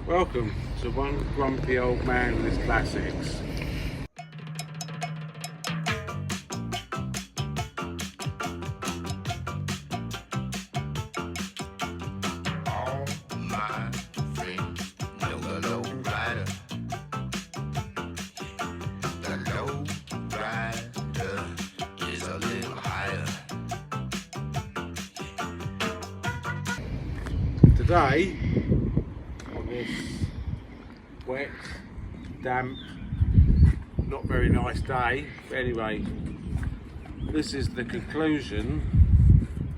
Welcome to One Grumpy Old Man and his Classics. All my friends know the low rider. The low rider is a little higher. Today, on this wet, damp, not very nice day, but anyway, this is the conclusion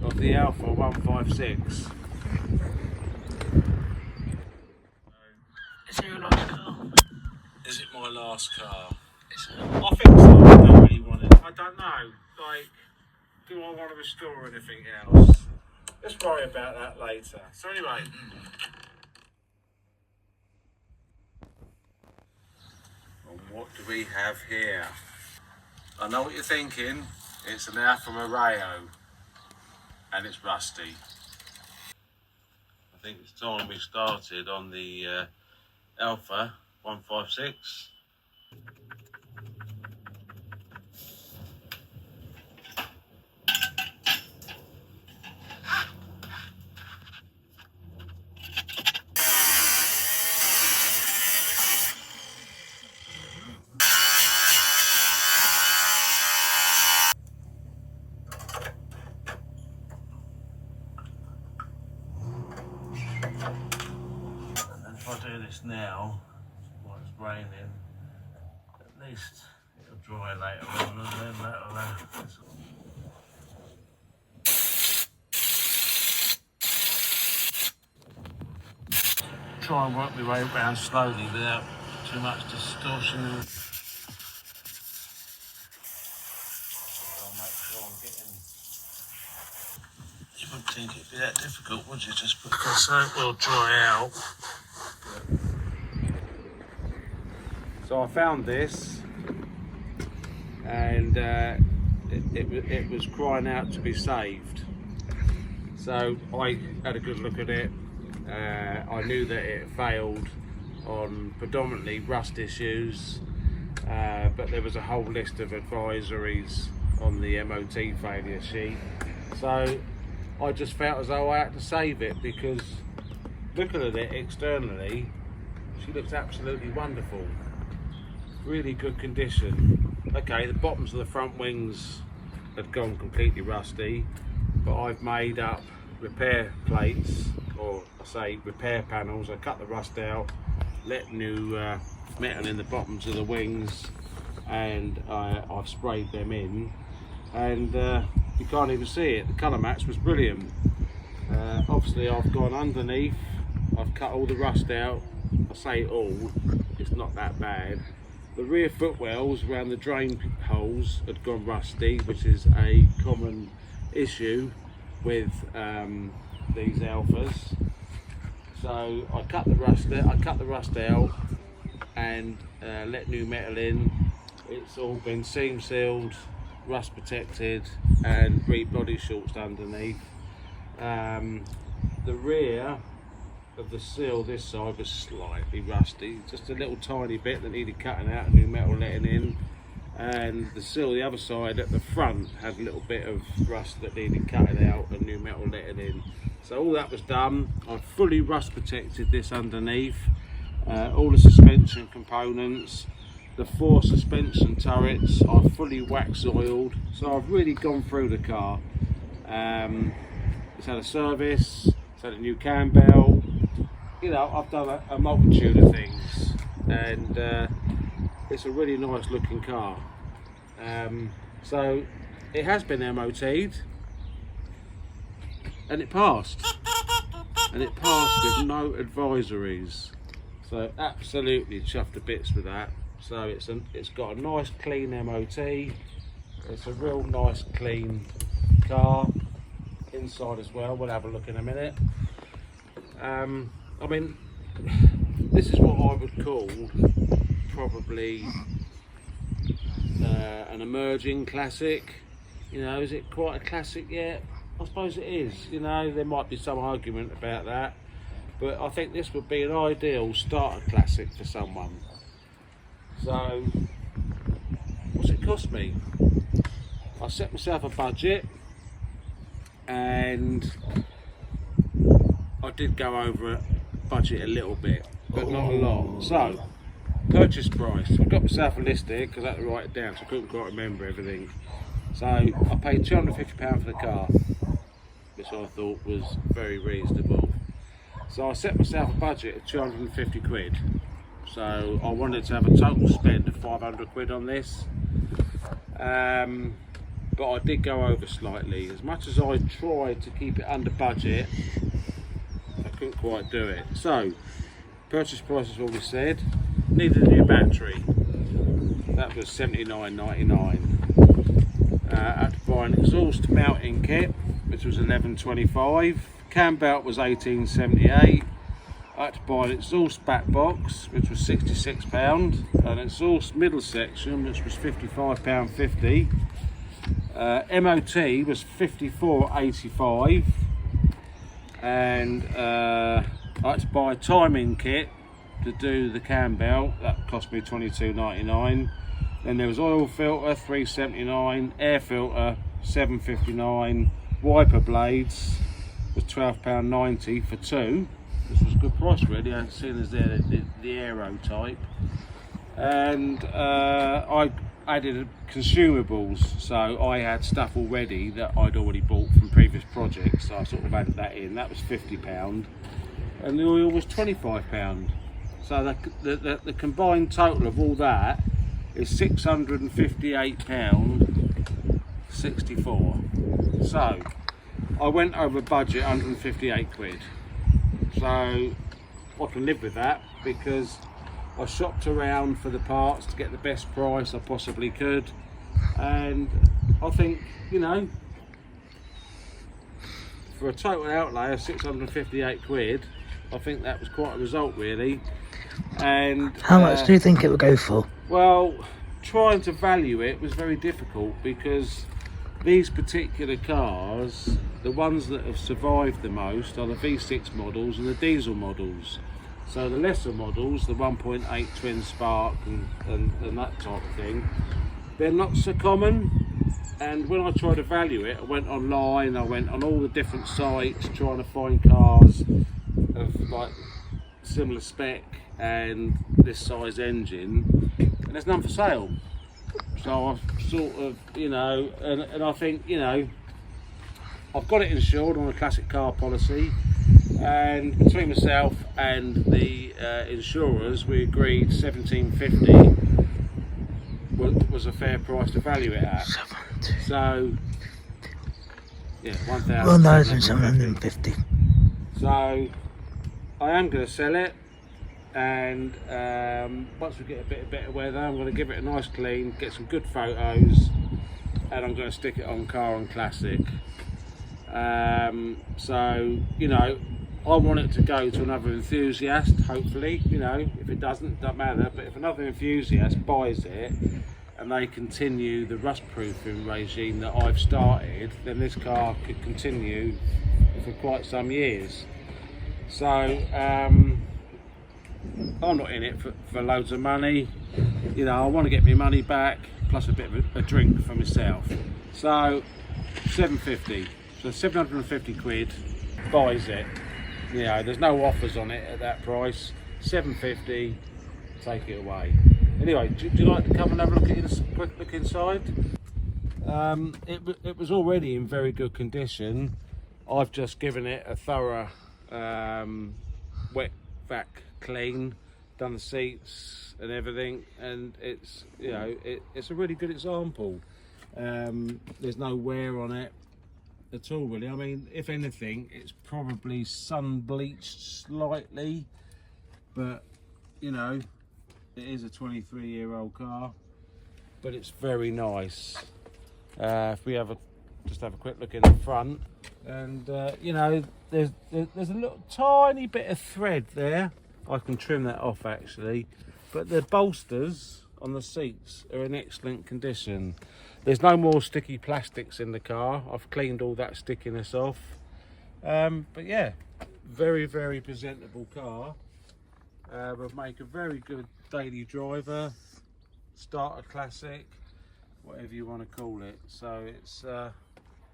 of the ALFA 156. Is it your last car? Is it my last car? I think so. I don't really want it. I don't know. Like, do I want to restore anything else? Let's worry about that later. So anyway. And what do we have here? I know what you're thinking. It's an ALFA ROMEO. And it's rusty. I think it's time we started on the ALFA 156. And if I do this now, while it's raining, at least it'll dry later on, and then that'll try and work my way around slowly without too much distortion. I'll make sure I'm getting. You wouldn't think it'd be that difficult, would you? Just put this so it will dry out. So I found this, and it was crying out to be saved. So I had a good look at it. I knew that it failed on predominantly rust issues, but there was a whole list of advisories on the MOT failure sheet. So I just felt as though I had to save it, because looking at it externally, she looks absolutely wonderful. Really good condition. Okay, the bottoms of the front wings had gone completely rusty, but I've made up repair plates, or I say repair panels. I cut the rust out, let new metal in the bottoms of the wings, and I've sprayed them in, and you can't even see it. The colour match was brilliant. Obviously I've gone underneath, I've cut all the rust out. I say all, it's not that bad. The rear footwells around the drain holes had gone rusty, which is a common issue with these ALFAs. So I cut the rust out and let new metal in. It's all been seam sealed, rust protected, and re-body shorts underneath. The rear of the sill this side was slightly rusty, just a little tiny bit that needed cutting out and new metal letting in, and the sill the other side at the front had a little bit of rust that needed cutting out and new metal letting in. So all that was done. I've fully rust protected this underneath, all the suspension components, the 4 suspension turrets I've fully wax oiled, so I've really gone through the car. It's had a service, it's had a new cam belt. You know, I've done a multitude of things, and it's a really nice looking car. So it has been MOT'd, and it passed, with no advisories. So absolutely chuffed to bits with that. So it's got a nice clean MOT. It's a real nice clean car inside as well. We'll have a look in a minute. I mean, this is what I would call probably an emerging classic. You know, is it quite a classic yet? I suppose it is. You know, there might be some argument about that. but I think this would be an ideal starter classic for someone. So what's it cost me? I set myself a budget, and I did go over budget a little bit, but not a lot. So purchase price, I've got myself a list here because I had to write it down, so I couldn't quite remember everything. So I paid £250 for the car, which I thought was very reasonable. So I set myself a budget of 250 quid. So I wanted to have a total spend of 500 quid on this. But I did go over slightly. As much as I tried to keep it under budget, I couldn't quite do it. So purchase price is what we said. Needed a new battery. That was $79.99. I had to buy an exhaust mounting kit, which was $11.25. Cam belt was $18.78. I had to buy an exhaust back box, which was £66. An exhaust middle section, which was £55.50. MOT was $54.85. And I had to buy a timing kit to do the cam belt. That cost me $22.99. Then there was oil filter, $3.79, air filter, $7.59, wiper blades was £12.90 for two. This was a good price really, I've seen as the aero type. And I added consumables, so I had stuff already that I'd already bought from previous projects, so I sort of added that in. That was £50, and the oil was £25. So the combined total of all that is £658.64. So I went over budget 158 quid. So I can live with that because I shopped around for the parts to get the best price I possibly could, and I think, you know, for a total outlay of 658 quid, I think that was quite a result really. And how much do you think it would go for? Well, trying to value it was very difficult because these particular cars, the ones that have survived the most are the V6 models and the diesel models. So the lesser models, the 1.8 twin spark and that type of thing, they're not so common. And when I tried to value it, I went online, I went on all the different sites trying to find cars of like similar spec and this size engine, and there's none for sale. So I've sort of, you know, and I think, you know, I've got it insured on a classic car policy, and between myself and the insurers we agreed $17.50 was a fair price to value it at. So yeah, $1,750. So I am going to sell it, and once we get a bit of better weather, I'm going to give it a nice clean, get some good photos, and I'm going to stick it on Car and Classic. So, you know, I want it to go to another enthusiast, hopefully. You know, if it doesn't matter, but if another enthusiast buys it and they continue the rust proofing regime that I've started, then this car could continue for quite some years. So I'm not in it for loads of money. You know, I want to get my money back plus a bit of a drink for myself. So $750, so 750 quid buys it. You know, there's no offers on it at that price. $750, take it away. Anyway, do you like to come and have a look at it, quick look inside? It was already in very good condition. I've just given it a thorough wet vac clean, done the seats and everything, and it's, you know, it's a really good example. There's no wear on it at all really. I mean, if anything, it's probably sun bleached slightly, but you know, it is a 23-year-old car, but it's very nice. If we just have a quick look in the front, and you know, there's a little tiny bit of thread there. I can trim that off actually, but the bolsters on the seats are in excellent condition. There's no more sticky plastics in the car. I've cleaned all that stickiness off. But yeah, very, very presentable car. Would make a very good daily driver, starter classic, whatever you want to call it. So it's yeah,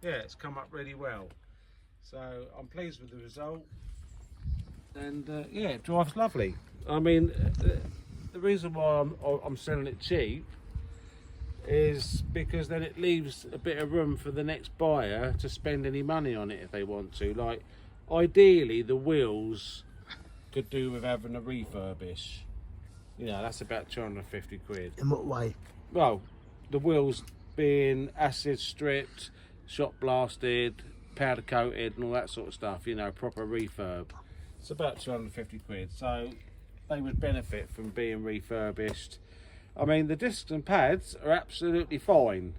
it's come up really well. So I'm pleased with the result, and yeah, it drives lovely. I mean, the reason why I'm selling it cheap is because then it leaves a bit of room for the next buyer to spend any money on it if they want to. Like, ideally, the wheels could do with having a refurbish. You know, that's about 250 quid. In what way? Well, the wheels being acid stripped, shot blasted, powder coated and all that sort of stuff, you know, proper refurb. It's about 250 quid, so they would benefit from being refurbished. I mean, the discs and pads are absolutely fine,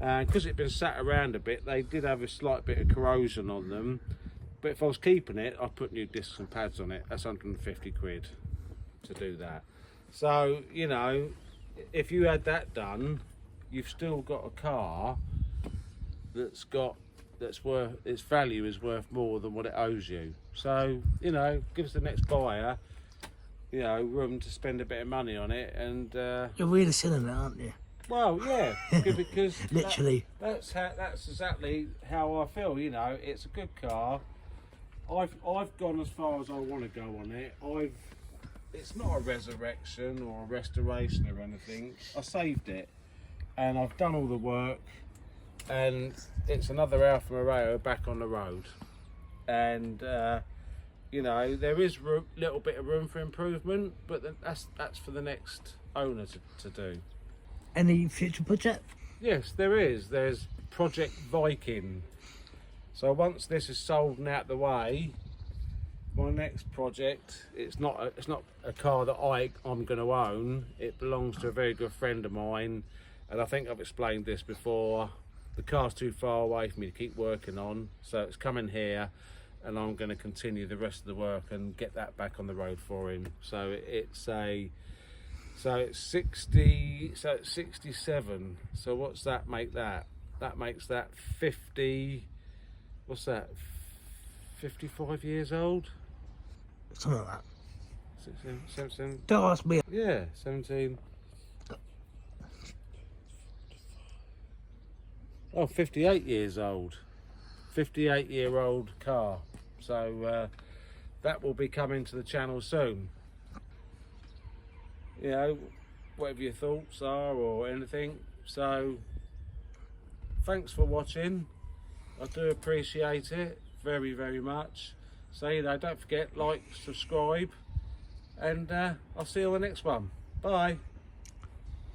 and because it's been sat around a bit, they did have a slight bit of corrosion on them. But if I was keeping it, I'd put new discs and pads on it. That's 150 quid to do that. So, you know, if you had that done, you've still got a car that's worth, its value is worth more than what it owes you. So, you know, gives the next buyer, you know, room to spend a bit of money on it. And You're really selling it, aren't you? well, yeah, because Literally. that's exactly how I feel. You know, it's a good car. I've gone as far as I want to go on it. It's not a resurrection or a restoration or anything. I saved it, and I've done all the work, and it's another Alfa Romeo back on the road. And you know, there is a little bit of room for improvement, but that's for the next owner to do. Any future project? Yes, there is. There's Project Viking. So once this is sold and out the way, my next project, it's not a car that I'm going to own. It belongs to a very good friend of mine, and I think I've explained this before. The car's too far away for me to keep working on, so it's coming here, and I'm going to continue the rest of the work and get that back on the road for him. So it's 67. So what's that make that? That makes that 50. What's that? 55 years old? Something like that. 16, 17. Don't ask me. Yeah, 17. Oh, 58 years old. 58-year-old car. So that will be coming to the channel soon. You know, whatever your thoughts are or anything. So thanks for watching. I do appreciate it very, very much. So, you know, don't forget, like, subscribe, and I'll see you on the next one. Bye.